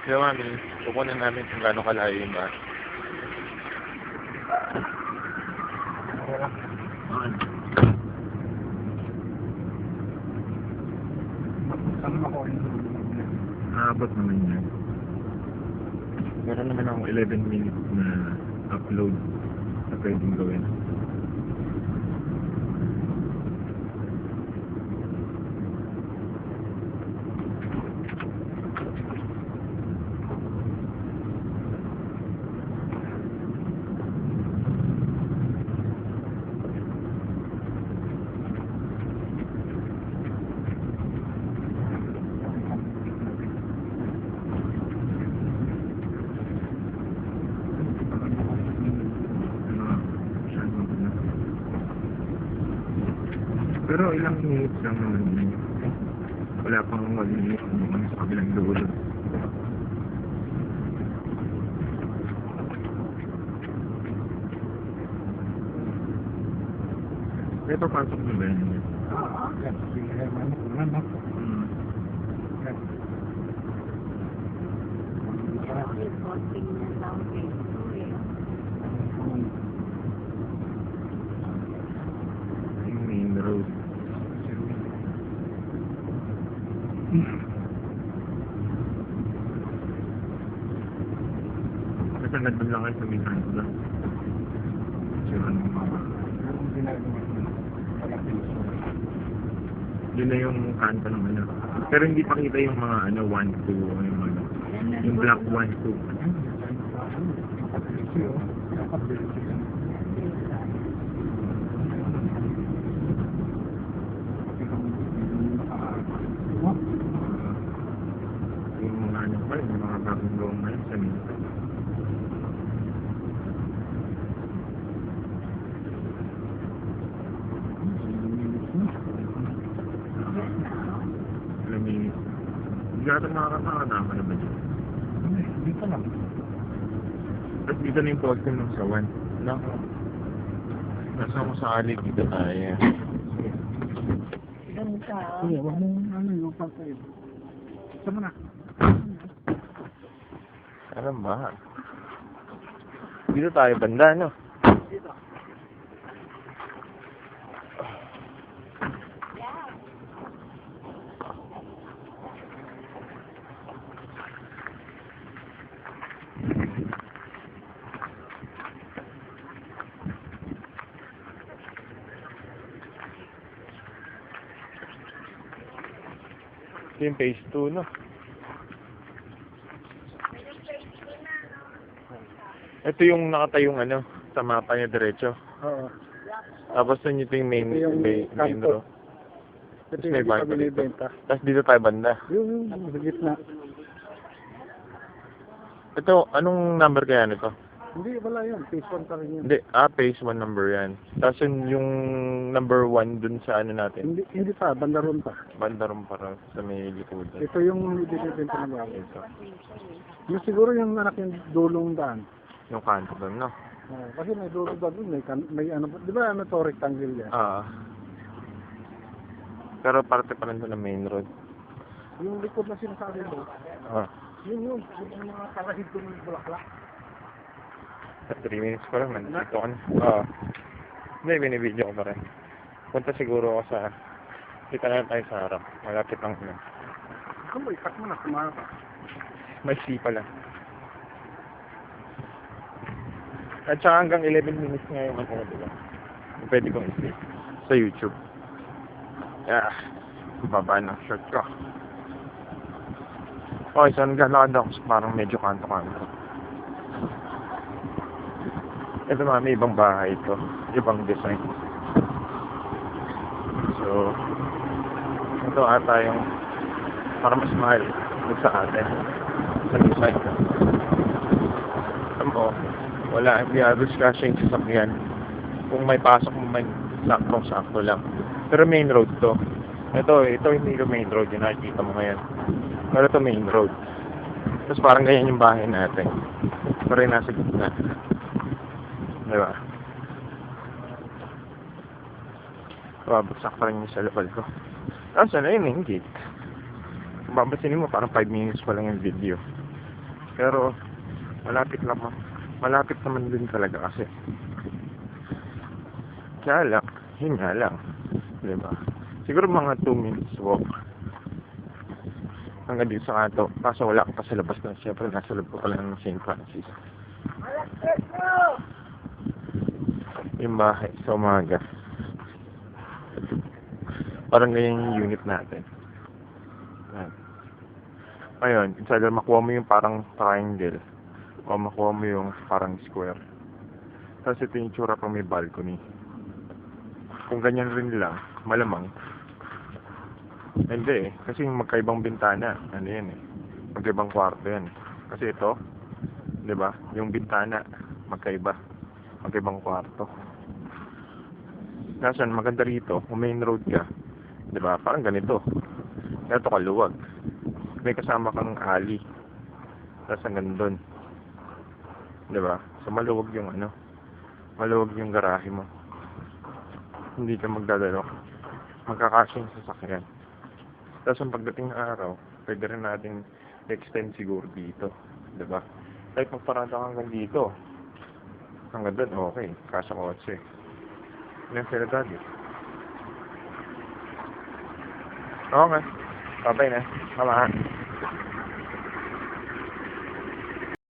Kaya mami, kukunin namin kung gaano kalayo yung bahay. Nakabot naman yan. Meron naman akong 11 minutes na upload na pwedeng gawin. Pero ilang minutes lang naman yun. Wala pang 1 minute naman sa kabilang dulo. May papasok na ba yun? Yung main road. Kasi nandun lang kayo sa main road lang. So, anong mga... Yun na yung kanto ng ano. Pero hindi pa kita yung mga ano, 1, 2, yung ano. Yung black 1, 2. Yung mga ano pa, yung mga bagong gawang ngayon sa minto. Hindi ka nakakatama na ba dyan? Dito lang. At dito na yung poste ng sawan. No? Nasa ako sa alig, dito tayo. Ganda. Sige, wag mo ano yung pagkain. Sama na. Alam ba? Dito tayo banda, no? Dito. Ito yung phase 2, no? Ito yung nakatayong ano, sa mapa niya diretso. Oo. Tapos yun ito yung main kanto. road. Ito Tapos may yung bahay pa dito. binibenta. Tapos dito tayo banda. Yung sa gitna. Ito, anong number kaya nito? Hindi, wala yun. Phase 1 pa rin yun. Hindi, phase 1 number yan. Tapos yung number 1 dun sa ano natin. Hindi pa, bandaron pa. Bandaron para sa may likudan. Ito yung binibenta na bago. Ito. Yung siguro yung anak yung dulong daan. Yung kanto doon, no? Kasi may dulong daan doon. May ano, di ba ano to, rectangle yan? Pero parte pa rin doon ng main road. Yung likod na sinasabi mo, yun. Yung mga kalahid doon ng bulaklak. Sa 3 minutes pa lang, nandito ka na. Hindi, binibidyo ko pa rin. Punta siguro ako sa... Kita na tayo sa harap. Malapit lang na. Ikaw mo, ikat mo na, kumara pa. May C pala. At saka hanggang 11 minutes nga yung ano, diba? Pwede kong i-sleep sa YouTube. Baba ng short ko. Okay, so naglalakad ako parang medyo kanto-kanto. Ito mga may ibang bahay ito. Ibang design. So, ito ata yung para mas mahal sa atin. Sa design. Alam mo, wala. Hindi halos kasya yung sasakyan. Kung may pasok mo, may sakto lang. Pero main road to. Ito hindi yung main road. Yung nakikita mo ngayon. Pero ito main road. Tapos parang ganyan yung bahay natin. Pero yung nasa gitna. Diba? Babagsak pa rin yung sa lapal ko. Saan na yun yung gate? Kung babasinin mo, parang 5 minutes pa lang yung video. Pero, malapit lang malapit naman din talaga kasi. Kaya lang, yun nga lang. Diba? Siguro mga 2 minutes walk. Hanggang dito sa kanto. Kaso wala ka pa sa labas na. Siyempre, nasa loob ko pala ng St. Francis. Yung bahay sa umaga. Parang ganyan yung unit natin. Ayan. Ngayon, inside makuha mo yung parang triangle. O makuha mo yung parang square. Tapos ito yung tsura pang may balcony. Kung ganyan rin lang, malamang. Hindi eh. Kasi yung magkaibang bintana. Ano yan eh. Magkaibang kwarto yan. Kasi ito, di ba? Yung bintana, magkaiba. Magkaibang kwarto. Nasaan, maganda rito. Kung main road ka, di ba? Parang ganito. Ito kaluwag. May kasama kang alley. Tapos hanggang doon. Di ba? So maluwag yung ano. Maluwag yung garahe mo. Hindi ka magdadalo. Magkakasya yung sasakyan. Tapos ang pagdating ng araw, pwede rin natin extend siguro dito. Diba? Kahit magparada ka hanggang dito. Hanggang doon, okay. Kasya kotse. Yan sila daddy. Okay. Bye-bye na. Bye-bye.